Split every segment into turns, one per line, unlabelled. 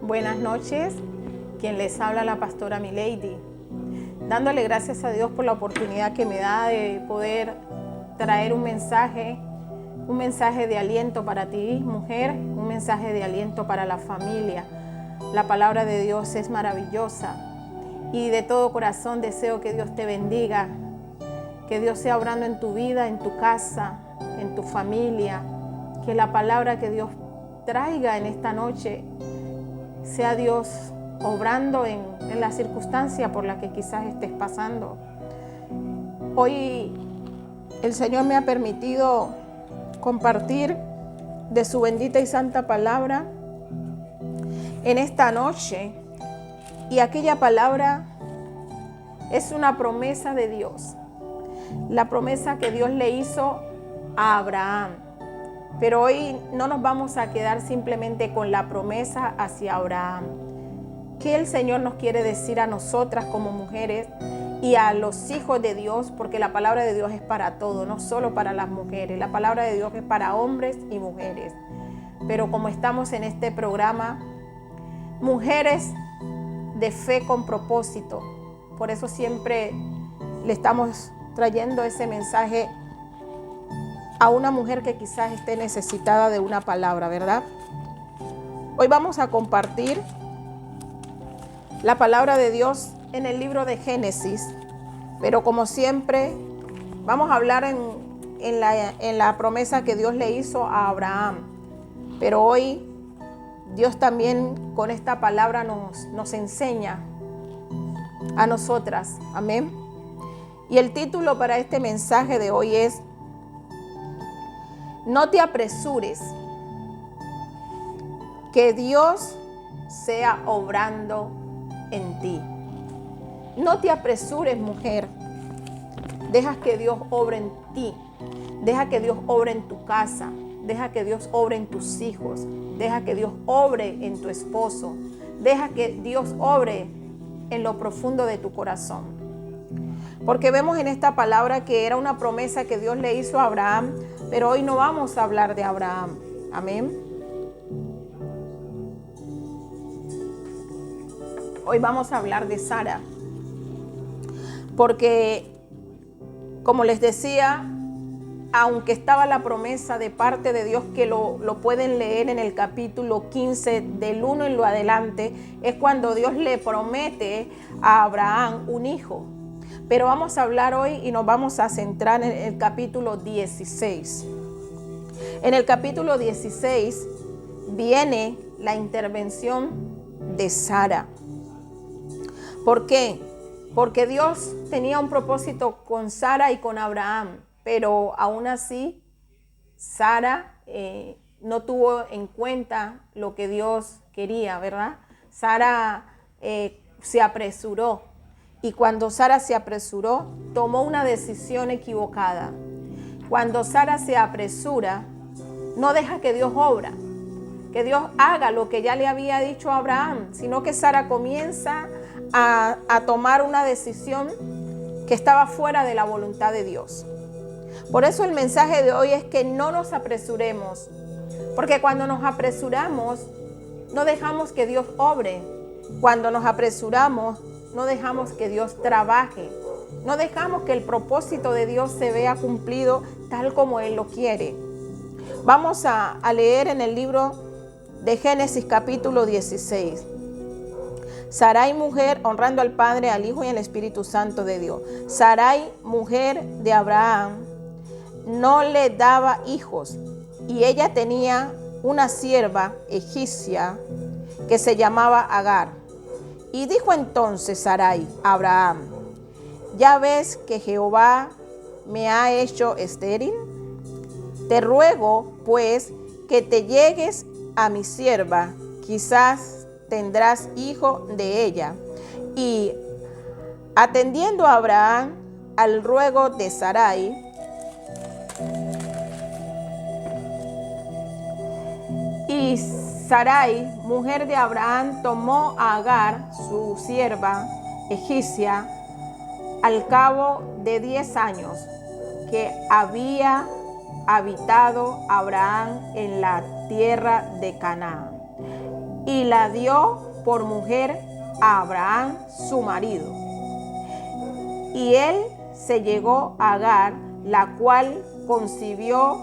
Buenas noches, quien les habla la pastora Milady, dándole gracias a Dios por la oportunidad que me da de poder traer un mensaje de aliento para ti, mujer, un mensaje de aliento para la familia. La palabra de Dios es maravillosa y de todo corazón deseo que Dios te bendiga, que Dios sea obrando en tu vida, en tu casa, en tu familia, que la palabra que Dios traiga en esta noche sea Dios obrando en la circunstancia por la que quizás estés pasando. Hoy el Señor me ha permitido compartir de su bendita y santa palabra en esta noche, y aquella palabra es una promesa de Dios, la promesa que Dios le hizo a Abraham. Pero hoy no nos vamos a quedar simplemente con la promesa hacia Abraham. ¿Qué el Señor nos quiere decir a nosotras como mujeres y a los hijos de Dios? Porque la palabra de Dios es para todo, no solo para las mujeres. La palabra de Dios es para hombres y mujeres. Pero como estamos en este programa, mujeres de fe con propósito, por eso siempre le estamos trayendo ese mensaje a una mujer que quizás esté necesitada de una palabra, ¿verdad? Hoy vamos a compartir la palabra de Dios en el libro de Génesis, pero como siempre vamos a hablar en la promesa que Dios le hizo a Abraham. Pero hoy Dios también con esta palabra nos enseña a nosotras, amén. Y el título para este mensaje de hoy es: no te apresures, que Dios sea obrando en ti. No te apresures, mujer. Deja que Dios obre en ti. Deja que Dios obre en tu casa. Deja que Dios obre en tus hijos. Deja que Dios obre en tu esposo. Deja que Dios obre en lo profundo de tu corazón. Porque vemos en esta palabra que era una promesa que Dios le hizo a Abraham, pero hoy no vamos a hablar de Abraham. Amén. Hoy vamos a hablar de Sara. Porque, como les decía, aunque estaba la promesa de parte de Dios, que lo pueden leer en el capítulo 15, del 1 en lo adelante, es cuando Dios le promete a Abraham un hijo. Pero vamos a hablar hoy y nos vamos a centrar en el capítulo 16. En el capítulo 16 viene la intervención de Sara. ¿Por qué? Porque Dios tenía un propósito con Sara y con Abraham, pero aún así Sara no tuvo en cuenta lo que Dios quería, ¿verdad? Sara se apresuró. Y cuando Sara se apresuró, tomó una decisión equivocada. Cuando Sara se apresura, no deja que Dios obra, que Dios haga lo que ya le había dicho a Abraham, sino que Sara comienza a tomar una decisión que estaba fuera de la voluntad de Dios. Por eso el mensaje de hoy es que no nos apresuremos, porque cuando nos apresuramos, no dejamos que Dios obre. Cuando nos apresuramos, no dejamos que Dios trabaje. No dejamos que el propósito de Dios se vea cumplido tal como Él lo quiere. Vamos a leer en el libro de Génesis capítulo 16. Sarai, mujer, honrando al Padre, al Hijo y al Espíritu Santo de Dios. Sarai, mujer de Abraham, no le daba hijos, y ella tenía una sierva egipcia que se llamaba Agar. Y dijo entonces Sarai a Abraham: ¿ya ves que Jehová me ha hecho estéril? Te ruego, pues, que te llegues a mi sierva, quizás tendrás hijo de ella. Y atendiendo a Abraham al ruego de Sarai, y Sarai, mujer de Abraham, tomó a Agar, su sierva egipcia, al cabo de 10 años que había habitado Abraham en la tierra de Canaán. y la dio por mujer a Abraham, su marido. Y él se llegó a Agar, la cual concibió,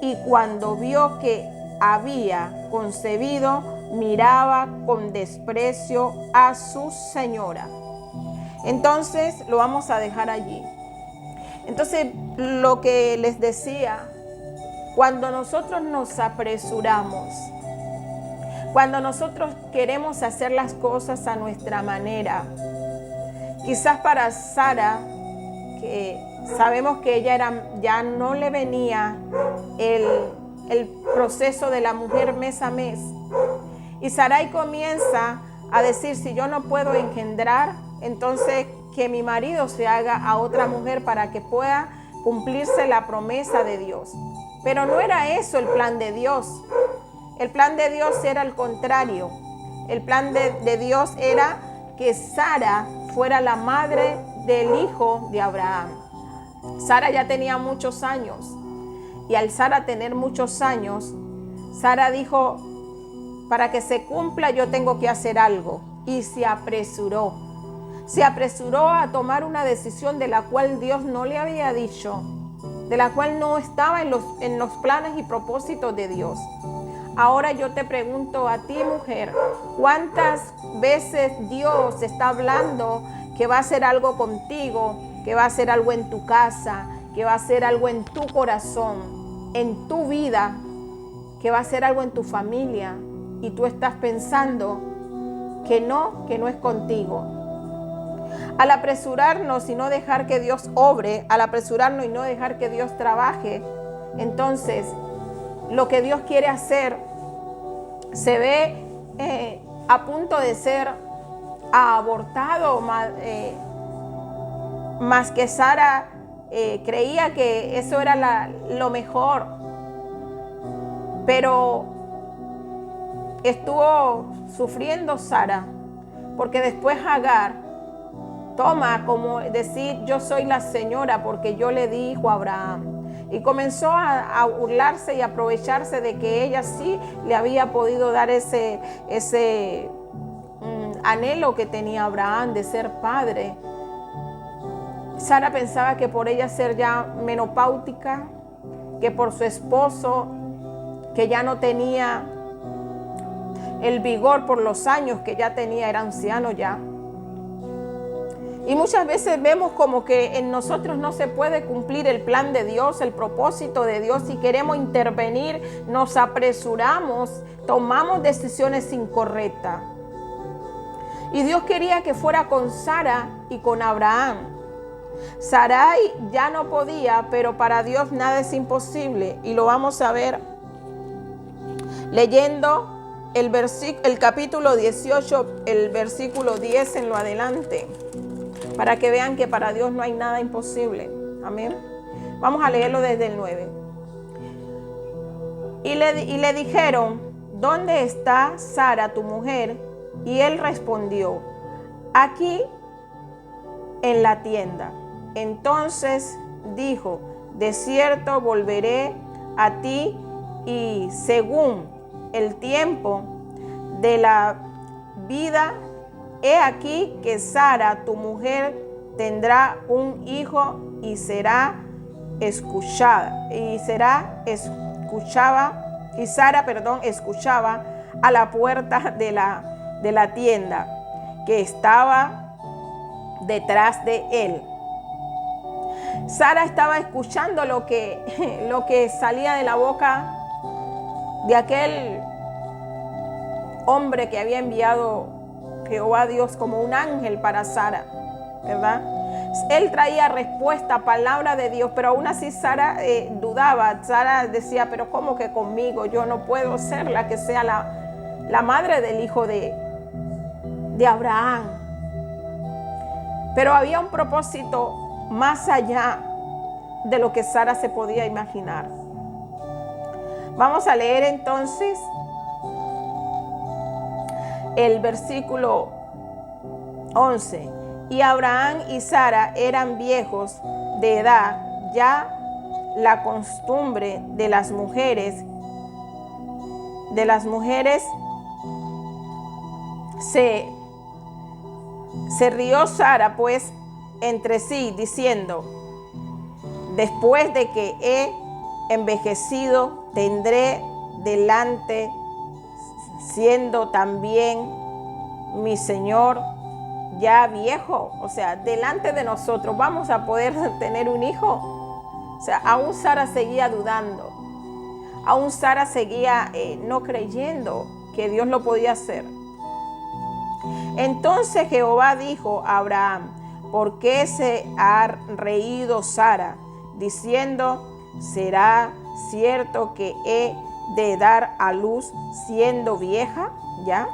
y cuando vio que había concebido, miraba con desprecio a su señora. Entonces lo vamos a dejar allí. Entonces, lo que les decía, cuando nosotros nos apresuramos, cuando nosotros queremos hacer las cosas a nuestra manera, quizás para Sara, que sabemos que ella ya no le venía el proceso de la mujer mes a mes, y Sarai comienza a decir, si yo no puedo engendrar, entonces que mi marido se haga a otra mujer para que pueda cumplirse la promesa de Dios. Pero no era eso el plan de Dios. El plan de Dios era el contrario. El plan de Dios era que Sara fuera la madre del hijo de Abraham. Sara ya tenía muchos años, y al Sara tener muchos años, Sara dijo, para que se cumpla yo tengo que hacer algo, y se apresuró a tomar una decisión de la cual Dios no le había dicho, de la cual no estaba en los planes y propósitos de Dios. Ahora yo te pregunto a ti, mujer, ¿cuántas veces Dios está hablando que va a hacer algo contigo, que va a hacer algo en tu casa, que va a hacer algo en tu corazón, en tu vida, que va a hacer algo en tu familia, y tú estás pensando que no es contigo? Al apresurarnos y no dejar que Dios obre, al apresurarnos y no dejar que Dios trabaje, entonces lo que Dios quiere hacer se ve a punto de ser abortado, más que Sara creía que eso era lo mejor. Pero estuvo sufriendo Sara, porque después Agar toma como decir, yo soy la señora porque yo le di hijo a Abraham. Y comenzó a burlarse y aprovecharse de que ella sí le había podido dar ese anhelo que tenía Abraham de ser padre. Sara pensaba que por ella ser ya menopáutica, que por su esposo, que ya no tenía el vigor por los años que ya tenía, era anciano ya. Y muchas veces vemos como que en nosotros no se puede cumplir el plan de Dios, el propósito de Dios, y queremos intervenir, nos apresuramos, tomamos decisiones incorrectas. Y Dios quería que fuera con Sara y con Abraham. Sarai ya no podía, pero para Dios nada es imposible. Y lo vamos a ver leyendo el capítulo 18, el versículo 10 en lo adelante, para que vean que para Dios no hay nada imposible. Amén. Vamos a leerlo desde el 9. Y le dijeron, ¿dónde está Sara, tu mujer? Y él respondió, aquí en la tienda. Entonces dijo, de cierto volveré a ti, y según el tiempo de la vida, he aquí que Sara, tu mujer, tendrá un hijo y Sara escuchaba a la puerta de la tienda que estaba detrás de él. Sara estaba escuchando lo que salía de la boca de aquel hombre que había enviado Jehová Dios como un ángel para Sara, ¿verdad? Él traía respuesta, palabra de Dios, pero aún así Sara dudaba. Sara decía, pero ¿cómo que conmigo? Yo no puedo ser la que sea la madre del hijo de Abraham. Pero había un propósito más allá de lo que Sara se podía imaginar. Vamos a leer entonces el versículo 11. Y Abraham y Sara eran viejos de edad, ya la costumbre de las mujeres Se rió Sara pues entre sí, diciendo: después de que he envejecido, tendré delante, siendo también mi Señor ya viejo. O sea, delante de nosotros vamos a poder tener un hijo. O sea, aún Sara seguía dudando. Aún Sara seguía no creyendo que Dios lo podía hacer. Entonces Jehová dijo a Abraham: ¿por qué se ha reído Sara, diciendo: ¿será cierto que he de dar a luz siendo vieja? ¿Ya?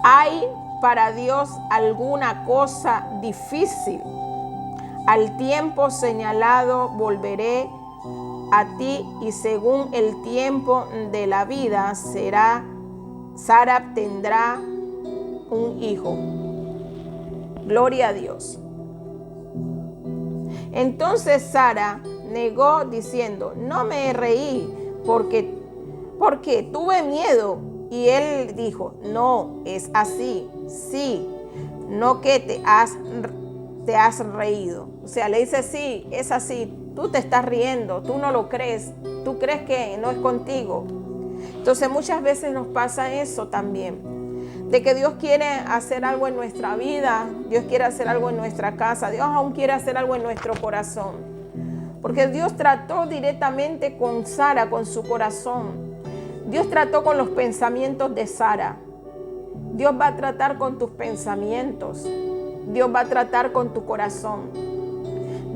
¿Hay para Dios alguna cosa difícil? Al tiempo señalado volveré a ti, y según el tiempo de la vida Sara tendrá un hijo. Gloria a Dios. Entonces Sara negó diciendo: no me reí porque tuve miedo. Y él dijo: no, es así, sí, no que te has reído. O sea, le dice: sí, es así, tú te estás riendo, tú no lo crees, tú crees que no es contigo. Entonces muchas veces nos pasa eso también, de que Dios quiere hacer algo en nuestra vida, Dios quiere hacer algo en nuestra casa, Dios aún quiere hacer algo en nuestro corazón. Porque Dios trató directamente con Sara, con su corazón. Dios trató con los pensamientos de Sara. Dios va a tratar con tus pensamientos. Dios va a tratar con tu corazón.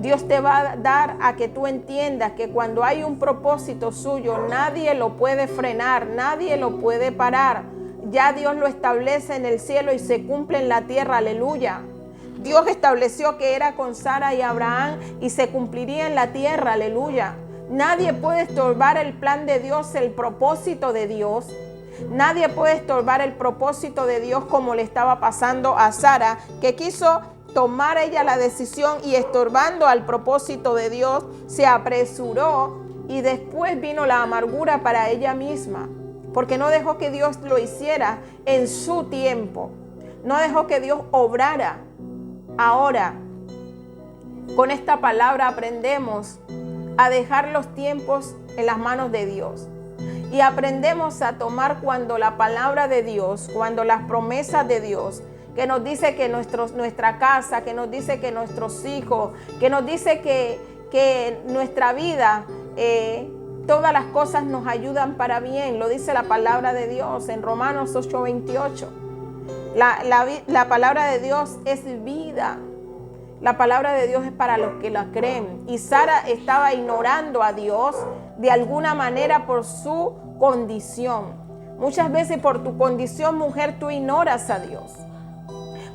Dios te va a dar a que tú entiendas que cuando hay un propósito suyo, nadie lo puede frenar, nadie lo puede parar. Ya Dios lo establece en el cielo y se cumple en la tierra. Aleluya. Dios estableció que era con Sara y Abraham y se cumpliría en la tierra. Aleluya. Nadie puede estorbar el plan de Dios, el propósito de Dios. Nadie puede estorbar el propósito de Dios, como le estaba pasando a Sara, que quiso tomar ella la decisión y, estorbando al propósito de Dios, se apresuró y después vino la amargura para ella misma, porque no dejó que Dios lo hiciera en su tiempo. No dejó que Dios obrara. Ahora, con esta palabra aprendemos a dejar los tiempos en las manos de Dios. Y aprendemos a tomar cuando la palabra de Dios, cuando las promesas de Dios, que nos dice que nuestra casa, que nos dice que nuestros hijos, que nos dice que nuestra vida, todas las cosas nos ayudan para bien. Lo dice la palabra de Dios en Romanos 8:28. La palabra de Dios es vida. La palabra de Dios es para los que la creen. Y Sara estaba ignorando a Dios de alguna manera por su condición. Muchas veces por tu condición, mujer, tú ignoras a Dios.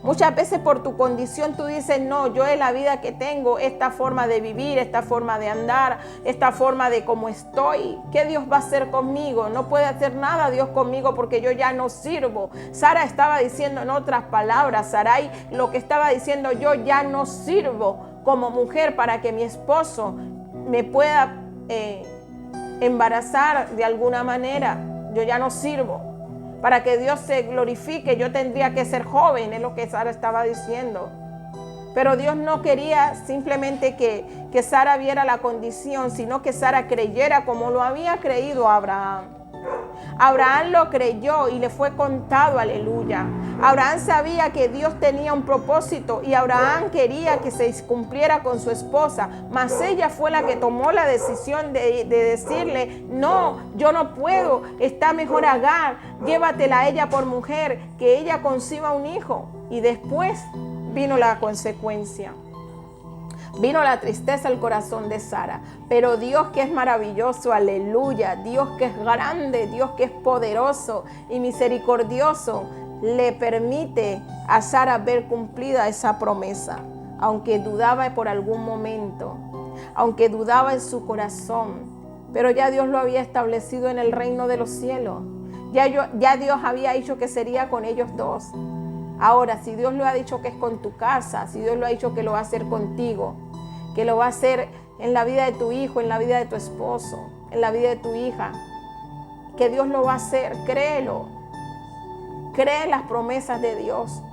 Muchas veces por tu condición tú dices: no, yo en la vida que tengo, esta forma de vivir, esta forma de andar, esta forma de cómo estoy, ¿qué Dios va a hacer conmigo? No puede hacer nada Dios conmigo porque yo ya no sirvo. Sara estaba diciendo, en otras palabras, Sarai lo que estaba diciendo: yo ya no sirvo como mujer para que mi esposo me pueda embarazar de alguna manera. Yo ya no sirvo. Para que Dios se glorifique, yo tendría que ser joven, es lo que Sara estaba diciendo. Pero Dios no quería simplemente que Sara viera la condición, sino que Sara creyera como lo había creído Abraham. Abraham lo creyó y le fue contado, aleluya. Abraham sabía que Dios tenía un propósito y Abraham quería que se cumpliera con su esposa, mas ella fue la que tomó la decisión de decirle: no, yo no puedo, está mejor Agar, llévatela a ella por mujer, que ella conciba un hijo. Y después vino la consecuencia. Vino la tristeza al corazón de Sara, pero Dios, que es maravilloso, aleluya, Dios que es grande, Dios que es poderoso y misericordioso, le permite a Sara ver cumplida esa promesa, aunque dudaba por algún momento, aunque dudaba en su corazón, pero ya Dios lo había establecido en el reino de los cielos, ya Dios había dicho que sería con ellos dos. Ahora, si Dios lo ha dicho que es con tu casa, si Dios lo ha dicho que lo va a hacer contigo, que lo va a hacer en la vida de tu hijo, en la vida de tu esposo, en la vida de tu hija, que Dios lo va a hacer, créelo. Cree en las promesas de Dios.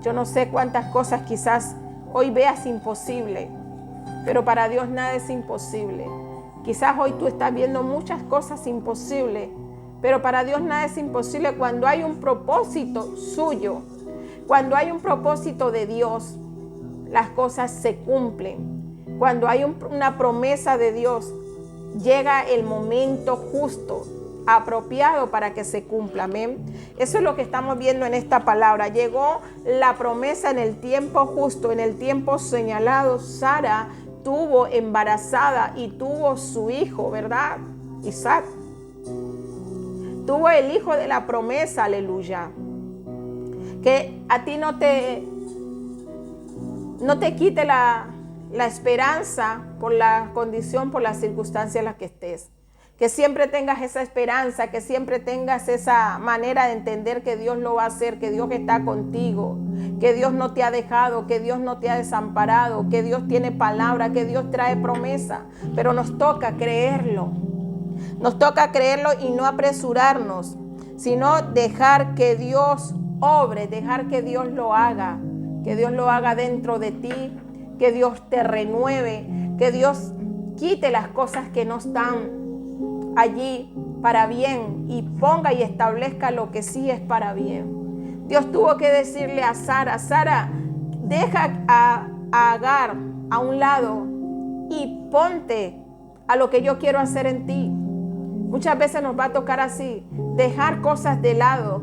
Yo no sé cuántas cosas quizás hoy veas imposible, pero para Dios nada es imposible. Quizás hoy tú estás viendo muchas cosas imposibles, pero para Dios nada es imposible cuando hay un propósito suyo. Cuando hay un propósito de Dios, las cosas se cumplen. Cuando hay una promesa de Dios, llega el momento justo, apropiado para que se cumpla. Amén. Eso es lo que estamos viendo en esta palabra. Llegó la promesa en el tiempo justo, en el tiempo señalado. Sara tuvo embarazada y tuvo su hijo, ¿verdad? Isaac. Tuvo el hijo de la promesa, aleluya. Que a ti no te quite la esperanza por la condición, por las circunstancias en las que estés. Que siempre tengas esa esperanza, que siempre tengas esa manera de entender que Dios lo va a hacer, que Dios está contigo, que Dios no te ha dejado, que Dios no te ha desamparado, que Dios tiene palabra, que Dios trae promesa. Pero nos toca creerlo. Nos toca creerlo y no apresurarnos, sino dejar que Dios obre, dejar que Dios lo haga dentro de ti, que Dios te renueve, que Dios quite las cosas que no están allí para bien y ponga y establezca lo que sí es para bien. Dios tuvo que decirle a Sara, Sara, deja a Agar a un lado y ponte a lo que yo quiero hacer en ti. Muchas veces nos va a tocar así, dejar cosas de lado,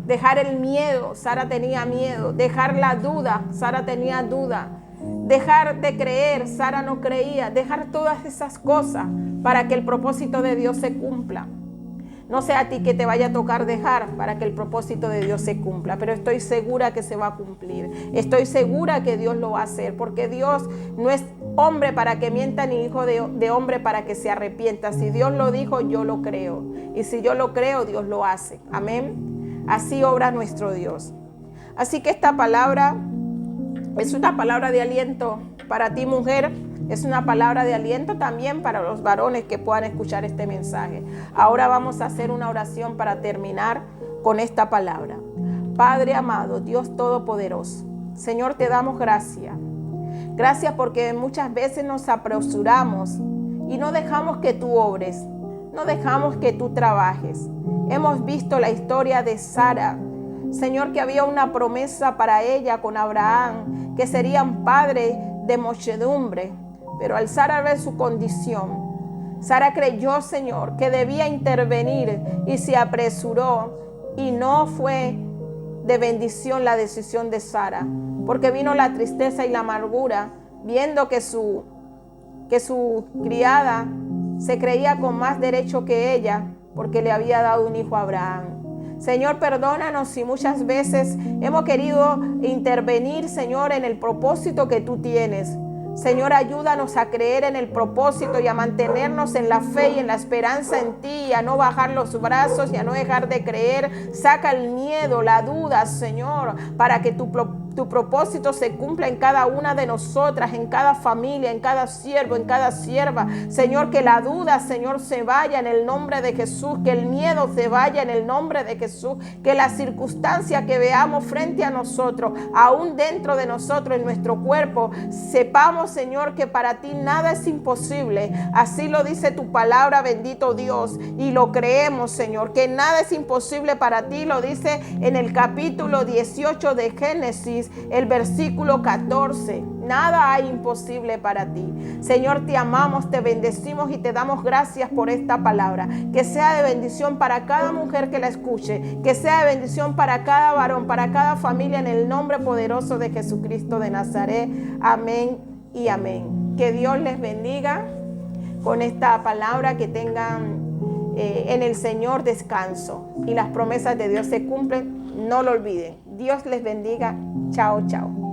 dejar el miedo. Sara tenía miedo. Dejar la duda. Sara tenía duda. Dejar de creer. Sara no creía. Dejar todas esas cosas para que el propósito de Dios se cumpla. No sé a ti que te vaya a tocar dejar para que el propósito de Dios se cumpla, pero estoy segura que se va a cumplir. Estoy segura que Dios lo va a hacer, porque Dios no es hombre para que mienta, ni hijo de hombre para que se arrepienta. Si Dios lo dijo, yo lo creo. Y si yo lo creo, Dios lo hace. Amén. Así obra nuestro Dios. Así que esta palabra es una palabra de aliento para ti, mujer. Es una palabra de aliento también para los varones que puedan escuchar este mensaje. Ahora vamos a hacer una oración para terminar con esta palabra. Padre amado, Dios Todopoderoso, Señor, te damos gracias. Gracias porque muchas veces nos apresuramos y no dejamos que tú obres, no dejamos que tú trabajes. Hemos visto la historia de Sara, Señor, que había una promesa para ella con Abraham, que serían padres de muchedumbre. Pero al Sara ver su condición, Sara creyó, Señor, que debía intervenir y se apresuró, y no fue de bendición la decisión de Sara, porque vino la tristeza y la amargura viendo que su criada se creía con más derecho que ella porque le había dado un hijo a Abraham. Señor, perdónanos si muchas veces hemos querido intervenir, Señor, en el propósito que tú tienes. Señor, ayúdanos a creer en el propósito y a mantenernos en la fe y en la esperanza en ti, y a no bajar los brazos y a no dejar de creer. Saca el miedo, la duda, Señor, para que tu propósito se cumpla en cada una de nosotras, en cada familia, en cada siervo, en cada sierva. Señor, que la duda, Señor, se vaya en el nombre de Jesús, que el miedo se vaya en el nombre de Jesús, que la circunstancia que veamos frente a nosotros, aún dentro de nosotros, en nuestro cuerpo, sepamos, Señor, que para ti nada es imposible. Así lo dice tu palabra, bendito Dios, y lo creemos, Señor, que nada es imposible para ti. Lo dice en el capítulo 18 de Génesis, el versículo 14. Nada hay imposible para ti. Señor, te amamos, te bendecimos y te damos gracias por esta palabra. Que sea de bendición para cada mujer que la escuche, que sea de bendición para cada varón, para cada familia, en el nombre poderoso de Jesucristo de Nazaret. Amén y amén. Que Dios les bendiga con esta palabra, que tengan en el Señor descanso y las promesas de Dios se cumplen. No lo olviden. Dios les bendiga. Chao, chao.